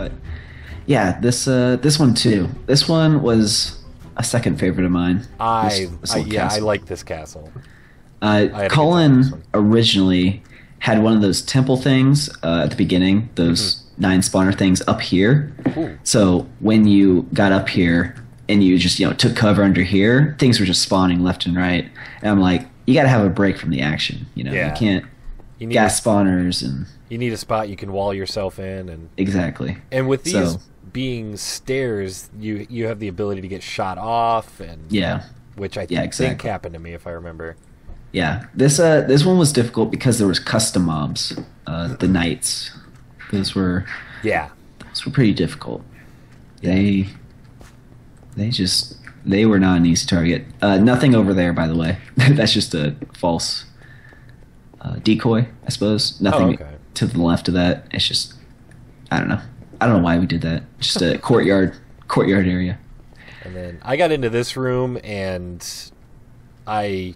But yeah, this one too. This one was a second favorite of mine. This little Yeah, I castle. like this castle. I had a good time with this Cullen one. originally had one of those temple things at the beginning, those 9 spawner things up here. Ooh. So when you got up here and you just took cover under here, things were just spawning left and right. And I'm like, you got to have a break from the action. Yeah. You can't You need gas spawners and you need a spot you can wall yourself in, exactly. and with these So being stairs, you have the ability to get shot off, and yeah, which I Yeah, think exactly. happened to me if I remember. yeah. This one was difficult because there was custom mobs, the knights. Those were Yeah, pretty difficult. They they were not an easy target. Nothing over there, by the way. That's just a false decoy, I suppose. Nothing okay. to the left of that. It's just I don't know. I don't know why we did that. Just a courtyard area. and then I got into this room, and I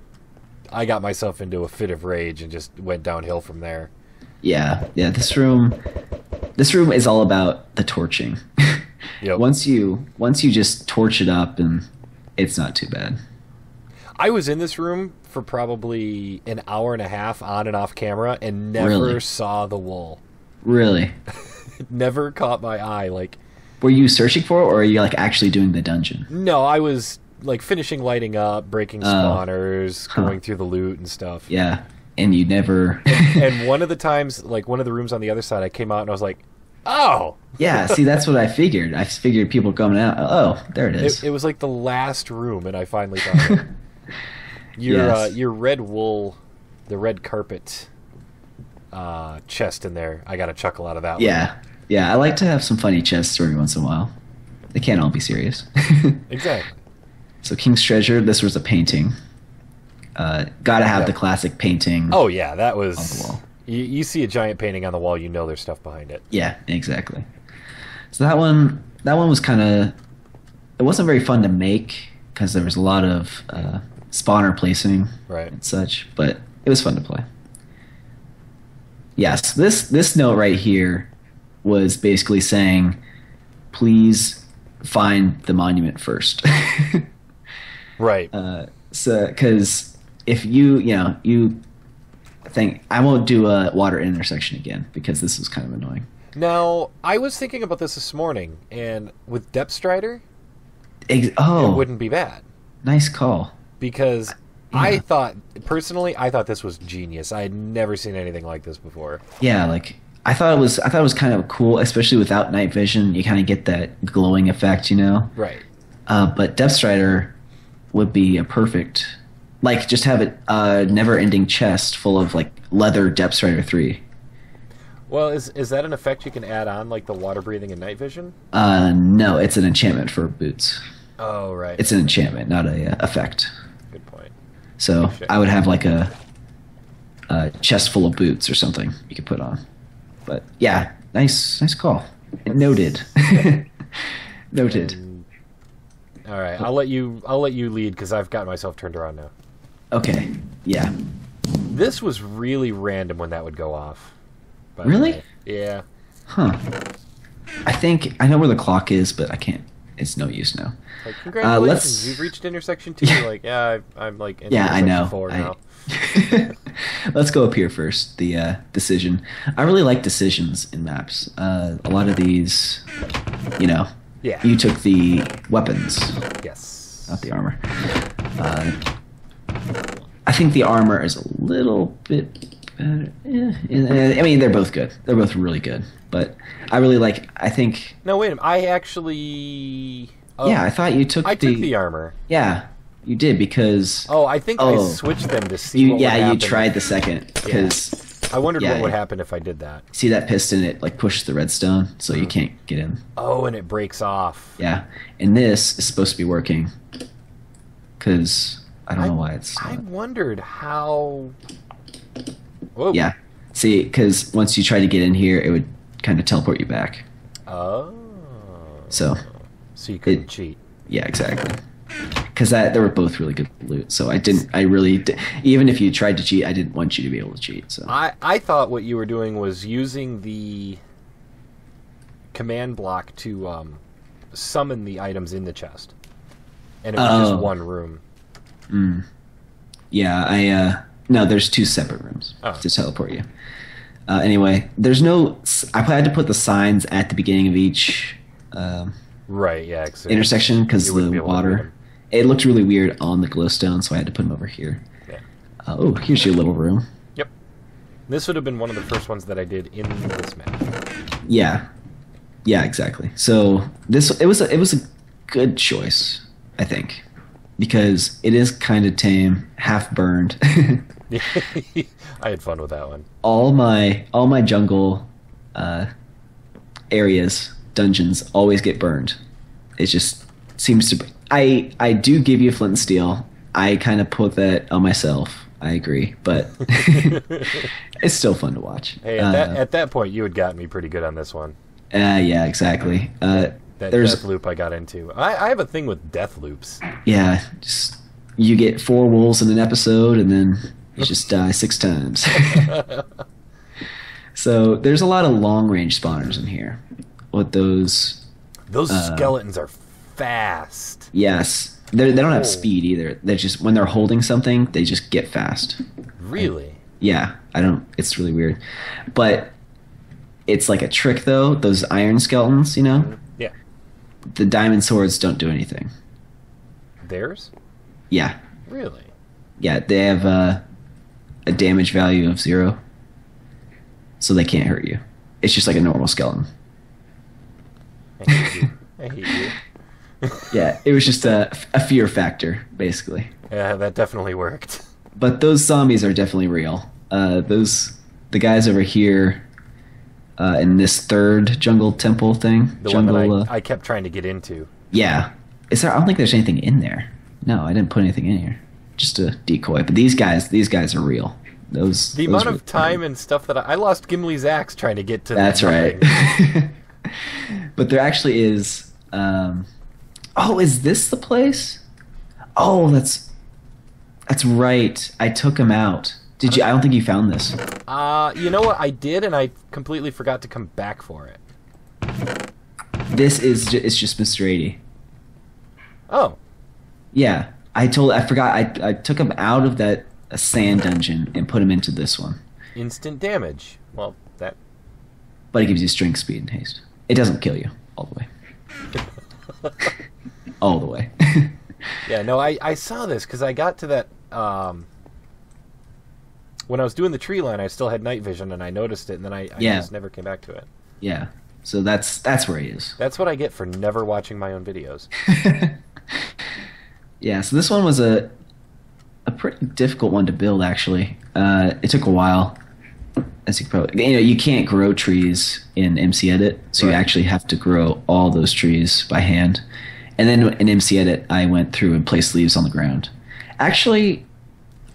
got myself into a fit of rage and just went downhill from there. Yeah, yeah. This room is all about the torching. Yep. Once you just torch it up, and it's not too bad. I was in this room for probably an hour and a half on and off camera and never Really? saw the wool. Really. It never caught my eye. Like, Were you searching for it, or are you like actually doing the dungeon? no, I was like finishing lighting up, breaking spawners, Huh. going through the loot and stuff. Yeah, and you never. And one of the times, like one of the rooms on the other side, I came out and I was like, oh! Yeah, see, that's what I figured. I figured people coming out. Oh, there it is. It was like the last room, and I finally found it. Yes. Your red wool, the red carpet chest in there, I got a chuckle out of that one. Yeah, yeah. I like to have some funny chests every once in a while. They can't all be serious. Exactly. So King's Treasure. This was a painting. Gotta have Yeah. the classic painting. Oh, yeah, that On was... the wall. You see a giant painting on the wall, you know there's stuff behind it. Yeah, exactly. So that one was kind of. It wasn't very fun to make because there was a lot of spawner placing Right. and such, but it was fun to play. Yes, this note right here was basically saying, please find the monument first. Right. So, because if you think I won't do a water intersection again because this was kind of annoying. Now, I was thinking about this morning, and with Depth Strider, it Oh, wouldn't be bad. nice call. Because Yeah. I thought this was genius. I had never seen anything like this before. Yeah, like I thought it was kind of cool, especially without night vision. You kind of get that glowing effect, Right. But Depth Strider would be a perfect, like, just have it never-ending chest full of like leather Depth Strider 3. Well, is that an effect you can add on, like the water breathing and night vision? No, it's an enchantment for boots. Oh, right. It's an enchantment, not a effect. Good point. So Shit. I would have like a chest full of boots or something you could put on. But yeah, nice call. Noted. Noted. All right, I'll let you lead because I've got myself turned around now. Okay. Yeah. This was really random when that would go off. by the Really? way. Yeah. Huh. I think I know where the clock is, but I can't. It's no use now. Like, congratulations, let's- you've reached intersection 2. Yeah. Like, yeah, I'm like in Yeah, I intersection know. 4 now. Let's go up here first. The decision. I really like decisions in maps. A lot of these, Yeah. you took the weapons, Yes. not the armor. I think the armor is a little bit better. I mean, they're both good. They're both really good. But I really like. I think. No, wait a minute. I actually. Oh, Yeah, I thought you took I took the armor. Yeah, you did because. Oh, I think I Oh. switched them to see You, what would yeah, you happen. tried the second because I wondered yeah, what would yeah. happen if I did that. see that piston, it like pushes the redstone, so you can't get in. Oh, and it breaks off. Yeah, and this is supposed to be working because I don't know why it's. I Not. wondered how. Whoa. Yeah, see, because once you try to get in here, it would kind of teleport you back. Oh. So So you couldn't It- cheat. yeah, exactly. Because they were both really good loot, so I really even if you tried to cheat, I didn't want you to be able to cheat. So I thought what you were doing was using the command block to summon the items in the chest, and it was just one room. Yeah, no, there's 2 separate rooms to teleport you. Anyway, there's no. I had to put the signs at the beginning of each Right. Yeah. intersection because the water. It looked really weird on the glowstone, so I had to put them over here. Yeah. Oh, here's your little room. Yep. This would have been one of the first ones that I did in this map. Yeah, exactly. So it was a good choice, I think, because it is kind of tame, half burned. I had fun with that one. All my jungle areas, dungeons always get burned. It just seems to be. I do give you flint and steel. I kind of put that on myself. I agree, but it's still fun to watch. Hey, at that point, you had got me pretty good on this one. Yeah, exactly. That death loop I got into. I have a thing with death loops. Yeah, just you get 4 wolves in an episode, and then you just die 6 times. So there's a lot of long range spawners in here. With those skeletons are fast. Yes. They don't have speed either. They just when they're holding something, they just get fast. Really? Yeah. It's really weird. But it's like a trick though, those iron skeletons, you know? Yeah. The diamond swords don't do anything. Theirs? Yeah. Really? Yeah, they have a damage value of 0. So they can't hurt you. It's just like a normal skeleton. I hate you. Yeah, it was just a fear factor, basically. Yeah, that definitely worked. But those zombies are definitely real. The guys over here in this 3rd jungle temple thing. The one that I kept trying to get into. Yeah. I don't think there's anything in there. No, I didn't put anything in here. Just a decoy. But these guys are real. The amount of time and stuff that I lost Gimli's axe trying to get to. That's right. But there actually is. Is this the place? Oh, that's right. I took him out. Did you? I don't think you found this. You know what? I did, and I completely forgot to come back for it. It's just Mr. 80. Oh. Yeah, I forgot. I took him out of that sand dungeon and put him into this one. Instant damage. Well, that. But it gives you strength, speed, and haste. It doesn't kill you all the way. All the way. Yeah, no, I saw this because I got to that. When I was doing the tree line, I still had night vision, and I noticed it, and then I just never came back to it. Yeah, so that's where he is. That's what I get for never watching my own videos. Yeah, so this one was a pretty difficult one to build, actually. It took a while. As you probably, you can't grow trees in MC Edit, so right. You actually have to grow all those trees by hand. And then in MC Edit, I went through and placed leaves on the ground. Actually,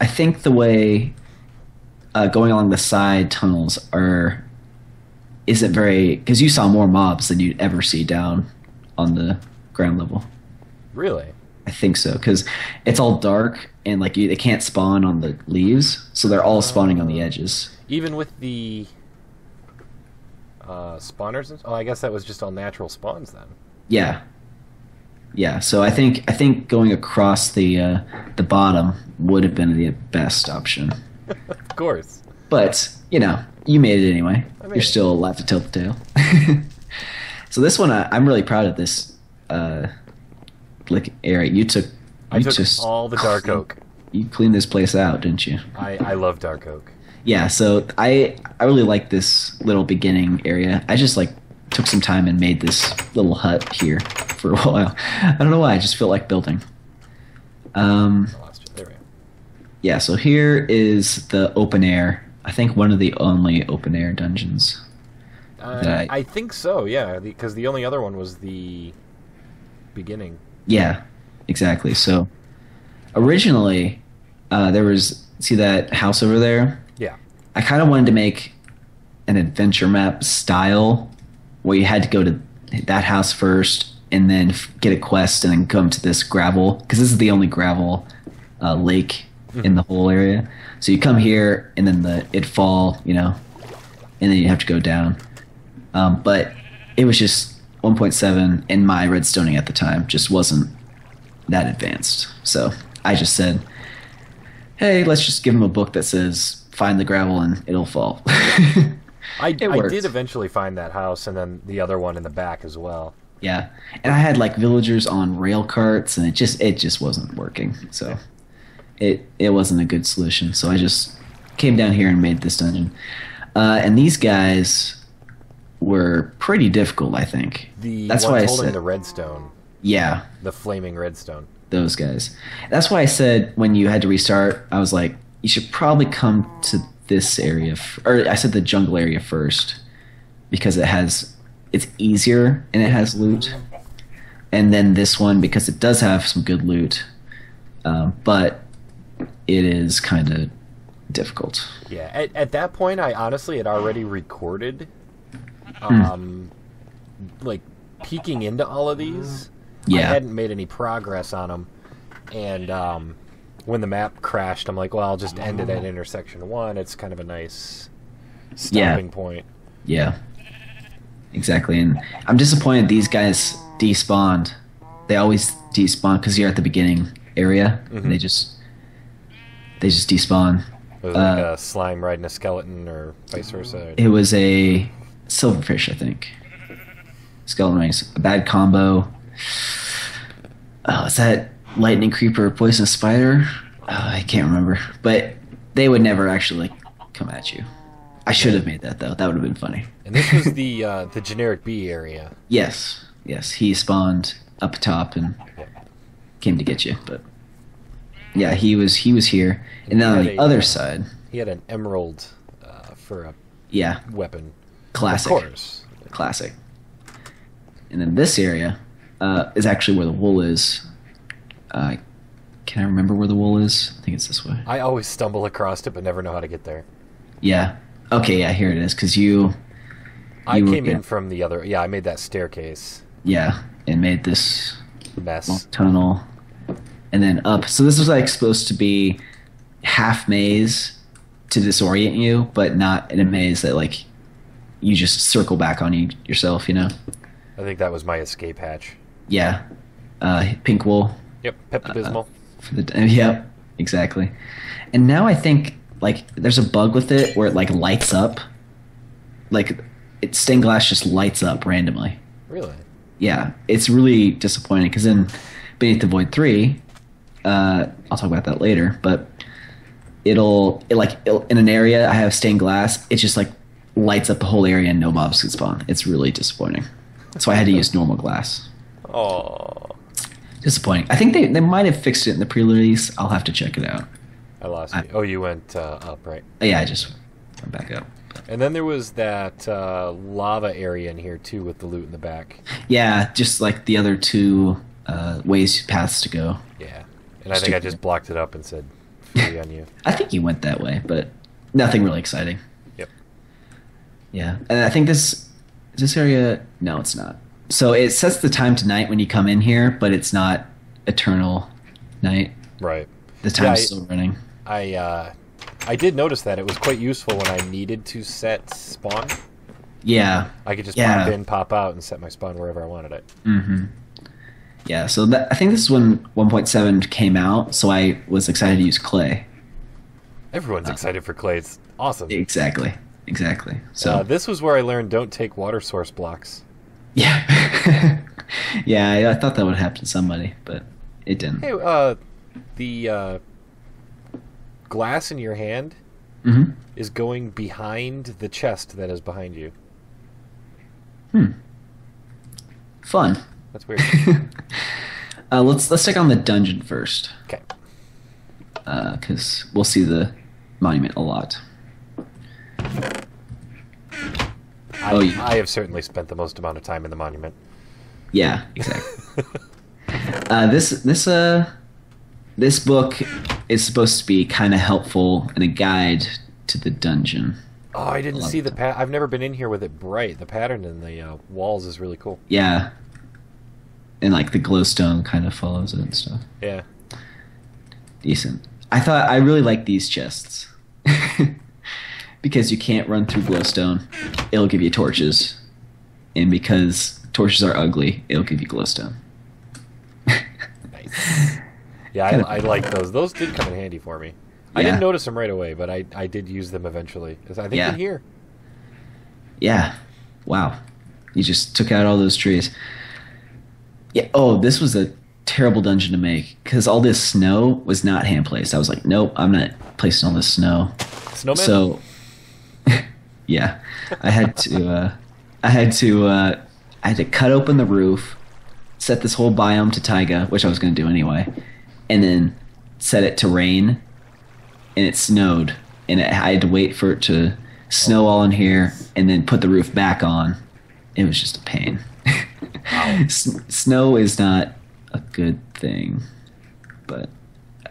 I think the way going along the side tunnels isn't very, because you saw more mobs than you'd ever see down on the ground level. Really? I think so, because it's all dark and they can't spawn on the leaves, so they're all spawning on the edges. Even with the spawners? I guess that was just all natural spawns then. Yeah. Yeah, so I think going across the bottom would have been the best option. Of course. But, you made it anyway. You're still alive to tell the tale. So this one, I'm really proud of this area. I took all the dark oak. You cleaned this place out, didn't you? I love dark oak. Yeah, so I really like this little beginning area. I just took some time and made this little hut here for a while. I don't know why, I just felt like building. There we go. Yeah, so here is the open air. I think one of the only open air dungeons. I think so, yeah, because the only other one was the beginning. Yeah, exactly. So originally, there was, see that house over there? Yeah. I kind of wanted to make an adventure map style where you had to go to that house first and then get a quest and then come to this gravel, because this is the only gravel lake in the whole area. So you come here and then it'd fall, and then you have to go down. But it was just 1.7, and my redstoning at the time just wasn't that advanced. So I just said, hey, let's just give him a book that says find the gravel and it'll fall. I worked. did eventually find that house, and then the other one in the back as well. Yeah, and I had like villagers on rail carts, and it just wasn't working. So it wasn't a good solution. So I just came down here and made this dungeon. And these guys were pretty difficult, I think. That's why I holding said the redstone, yeah, the flaming redstone. those guys. That's why I said when you had to restart, I was like, you should probably come to this area, or I said the jungle area first, because it's easier and it has loot, and then this one because it does have some good loot, but it is kind of difficult. Yeah, at that point, I honestly had already recorded, like peeking into all of these. I Yeah, hadn't made any progress on them, and when the map crashed, I'm like, well, I'll just end it at intersection 1. It's kind of a nice stopping point. yeah, exactly. And I'm disappointed these guys despawned. They always despawn because you're at the beginning area, and they just despawn. Was it like a slime riding a skeleton, or vice versa? It was a silverfish, I think. Skeleton rings. A bad combo. Oh, is that lightning creeper or poisonous spider? Oh, I can't remember. But they would never actually come at you. I should have made that though. That would have been funny. And this was the generic B area. Yes. He spawned up top and came to get you. But yeah, he was here. And then on the other side, he had an emerald for a yeah, weapon. classic. Of course. Classic. And then this area is actually where the wool is. Can I remember where the wool is? I think it's this way. I always stumble across it, but never know how to get there. Yeah. Okay, yeah, here it is. Because you I came in from the other... Yeah, I made that staircase. Yeah, and made this Mess. long tunnel. And then up. So this was like supposed to be half maze to disorient you, but not in a maze that like you just circle back on yourself, you know? I think that was my escape hatch. Yeah. Pink wool. Yep, Pepto-Bismol. For the yep, exactly. And now I think like there's a bug with it where it like lights up, like stained glass just lights up randomly. Really? Yeah, it's really disappointing because in Beneath the Void 3, I'll talk about that later, but it'll in an area I have stained glass, it just like lights up the whole area and no mobs can spawn. It's really disappointing. So I had to use normal glass. Oh, Disappointing. I think they might have fixed it in the pre-release. I'll have to check it out. I lost you. Oh, you went up, right? Yeah, I just went back up. And then there was that lava area in here, too, with the loot in the back. Yeah, just like the other two paths to go. Yeah. And I think I just blocked it up and said, free on you. I think you went that way, but nothing really exciting. Yep. Yeah, and I think this area... No, it's not. So it sets the time to night when you come in here, but it's not eternal night. Right. The time's still running. I did notice that. It was quite useful when I needed to set spawn. Yeah. I could just pop in, pop out, and set my spawn wherever I wanted it. Mm-hmm. Yeah, so I think this is when 1.7 came out, so I was excited to use clay. Everyone's excited for clay. It's awesome. Exactly. So this was where I learned don't take water source blocks. yeah. Yeah, I thought that would happen to somebody, but it didn't. Hey, the glass in your hand is going behind the chest that is behind you. Fun. That's weird. Let's check on the dungeon first. Okay. Because we'll see the monument a lot. I have certainly spent the most amount of time in the monument. Yeah, exactly. This book is supposed to be kind of helpful and a guide to the dungeon. Oh, I didn't see the I've never been in here with it bright. The pattern in the walls is really cool. Yeah. And like the glowstone kind of follows it and stuff. Yeah. Decent. I really like these chests. Because you can't run through glowstone. It'll give you torches. and because torches are ugly, it'll give you glowstone. Nice. Yeah, I like those. Those did come in handy for me. I didn't notice them right away, but I did use them eventually. Because I think in here. Yeah. Wow. You just took out all those trees. Yeah. Oh, this was a terrible dungeon to make because all this snow was not hand placed. I was like, nope, I'm not placing all this snow. Snowman? So, yeah, I had to cut open the roof, set this whole biome to taiga, which I was going to do anyway, and then set it to rain, and it snowed, and I had to wait for it to snow all in here, and then put the roof back on. It was just a pain. Wow. Snow is not a good thing, but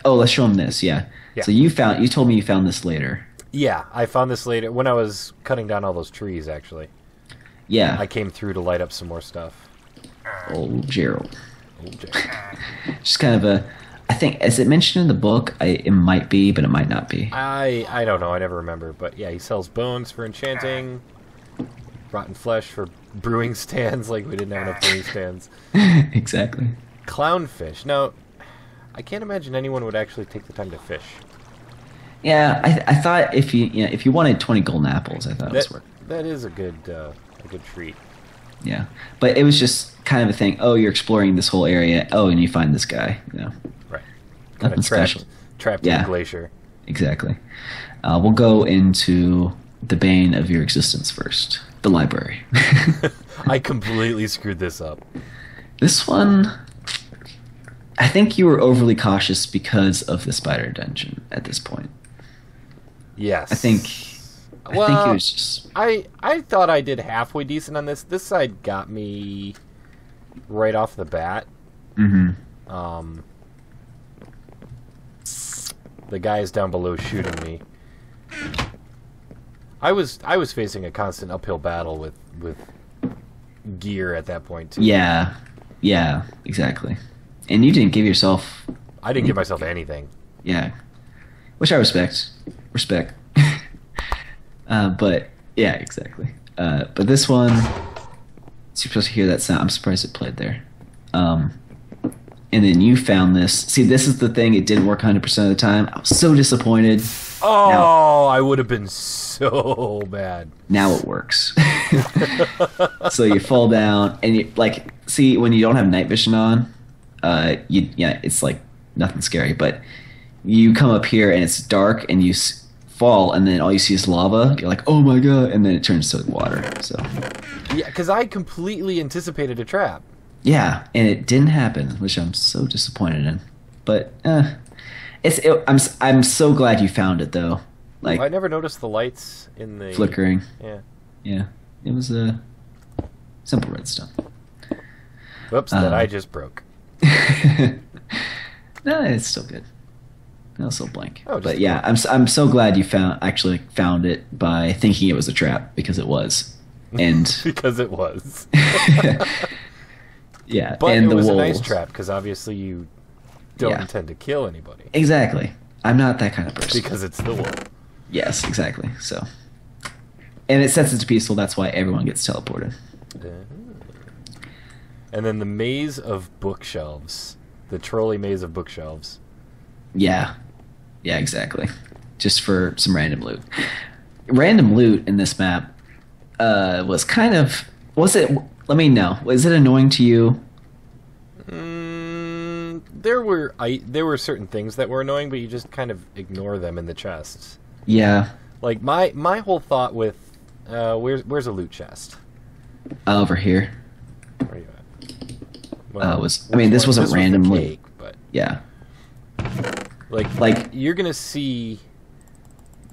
let's show them this. Yeah. So you told me you found this later. Yeah, I found this later when I was cutting down all those trees. Actually, yeah, I came through to light up some more stuff. Old Gerald. Just kind of a. I think, is it mentioned in the book? It might be, but it might not be. I don't know. I never remember. But yeah, he sells bones for enchanting, rotten flesh for brewing stands. Like we didn't have enough brewing stands. Exactly. Clownfish. Now, I can't imagine anyone would actually take the time to fish. Yeah, I thought if you wanted 20 golden apples, I thought it was worth it. That is a good treat. Yeah, but it was just kind of a thing. Oh, you're exploring this whole area. Oh, and you find this guy. Right. Nothing special. Trapped in the glacier. Exactly. We'll go into the bane of your existence first. The library. I completely screwed this up. This one, I think you were overly cautious because of the spider dungeon at this point. Yes. I think it was just... I thought I did halfway decent on this. This side got me right off the bat. Mm-hmm. The guys down below shooting me. I was facing a constant uphill battle with gear at that point too. Yeah, exactly. And you didn't give yourself... I didn't give myself anything. Yeah, which I respect. But yeah, exactly. But this one, you're supposed to hear that sound. I'm surprised it played there. And then you found this. See, this is the thing. It didn't work 100% of the time. I was so disappointed. Oh, I would have been so bad. Now it works. So you fall down, and you see when you don't have night vision on, it's like nothing scary. But you come up here and it's dark, and you fall, and then all you see is lava. You're like, oh my god, and then it turns to water. So yeah, because I completely anticipated a trap. Yeah, and it didn't happen, which I'm so disappointed in. But I'm so glad you found it though. Like, I never noticed the lights in the flickering. Yeah, it was a simple redstone. Whoops, that I just broke. No, it's still good. No, still blank. But yeah, I'm so glad you actually found it by thinking it was a trap, because it was, and because it was. Yeah, but and it was the a wolves. nice trap because obviously you don't intend to kill anybody. Exactly. I'm not that kind of person. Because it's the wolf. Yes, exactly. So, and it sets it to peaceful. That's why everyone gets teleported. And then the maze of bookshelves, the trolley maze of bookshelves. Yeah, exactly. Just for some random loot. Random loot in this map was kind of... Was it... Let me know. Was it annoying to you? There were certain things that were annoying, but you just kind of ignore them in the chests. Yeah. Like my whole thought with where's a loot chest? Over here. Where are you at? Well, this wasn't random loot. But yeah. Like you're gonna see,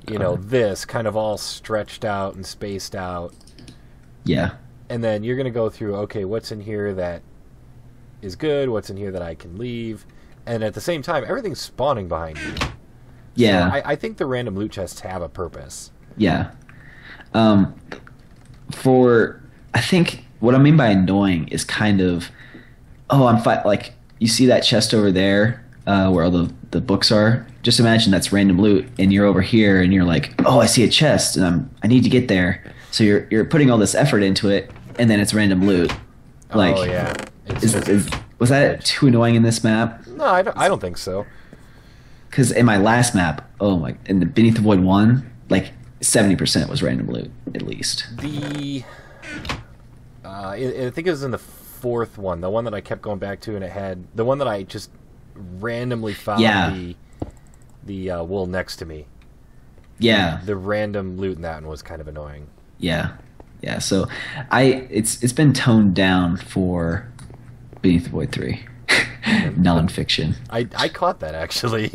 this kind of all stretched out and spaced out. Yeah. And then you're going to go through, okay, what's in here that is good, what's in here that I can leave, and at the same time, everything's spawning behind you. Yeah. So I think the random loot chests have a purpose. Yeah. I think what I mean by annoying is kind of, like, you see that chest over there where all the books are? Just imagine that's random loot, and you're over here, and you're like, oh, I see a chest, and I need to get there. So you're putting all this effort into it, and then it's random loot. Like, oh yeah, it's was that too annoying in this map? no, I don't think so. Because in my last map, in the Beneath the Void 1, like 70% was random loot at least. I think it was in the fourth one, the one that I kept going back to, and it had the one that I just randomly found the wool next to me. Yeah, the random loot in that one was kind of annoying. Yeah. So it's been toned down for Beneath the Void 3. Nonfiction. I caught that actually.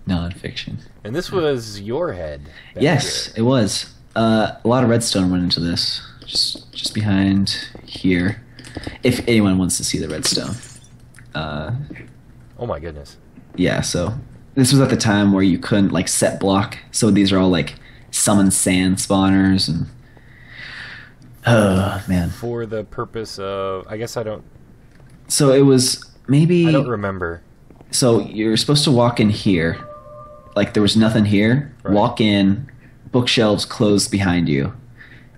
Nonfiction. And this was your head. Yes, it was. A lot of redstone went into this. Just behind here. If anyone wants to see the redstone. Oh my goodness. Yeah, so this was at the time where you couldn't like set block. So these are all like summon sand spawners and oh man. For the purpose of So it was maybe I don't remember. So you're supposed to walk in here. Like there was nothing here. Right. Walk in, bookshelves closed behind you.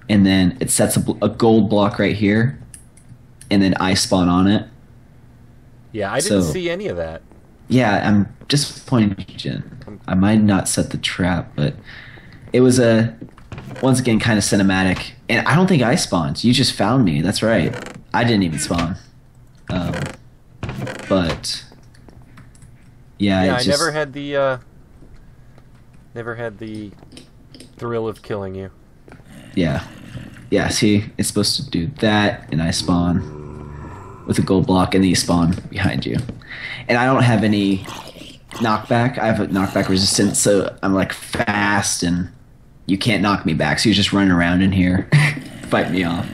And then it sets a gold block right here. And then I spawn on it. Yeah, I didn't see any of that. Yeah, I'm disappointed. I might not set the trap, but it was once again kind of cinematic. And I don't think I spawned. You just found me. That's right. I didn't even spawn. But yeah, I never had the thrill of killing you. Yeah. See, it's supposed to do that, and I spawn with a gold block, and then you spawn behind you. And I don't have any knockback. I have a knockback resistance, so I'm like fast, and you can't knock me back. So you just run around in here, fight me off.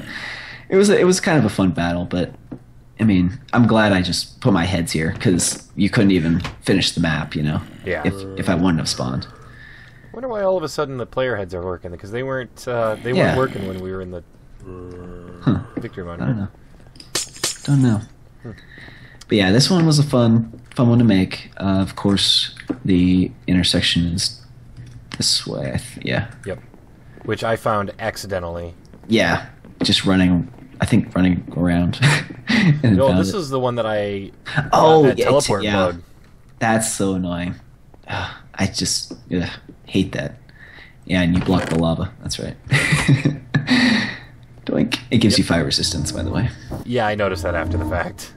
It was kind of a fun battle, but I mean, I'm glad I just put my heads here because you couldn't even finish the map, you know. Yeah. If I wouldn't have spawned. I wonder why all of a sudden the player heads are working, because they weren't working when we were in the victory mode. I don't know. But yeah, this one was a fun one to make. Of course, the intersection is this way. Yeah. Yep. Which I found accidentally. Yeah, just running around. And no, this is the one that teleport mode. That's so annoying. I just hate that. Yeah, and you block the lava. That's right. Doink. It gives you fire resistance, by the way. Yeah, I noticed that after the fact.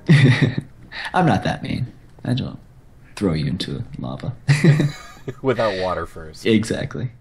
I'm not that mean. I don't throw you into lava. Without water first. Exactly.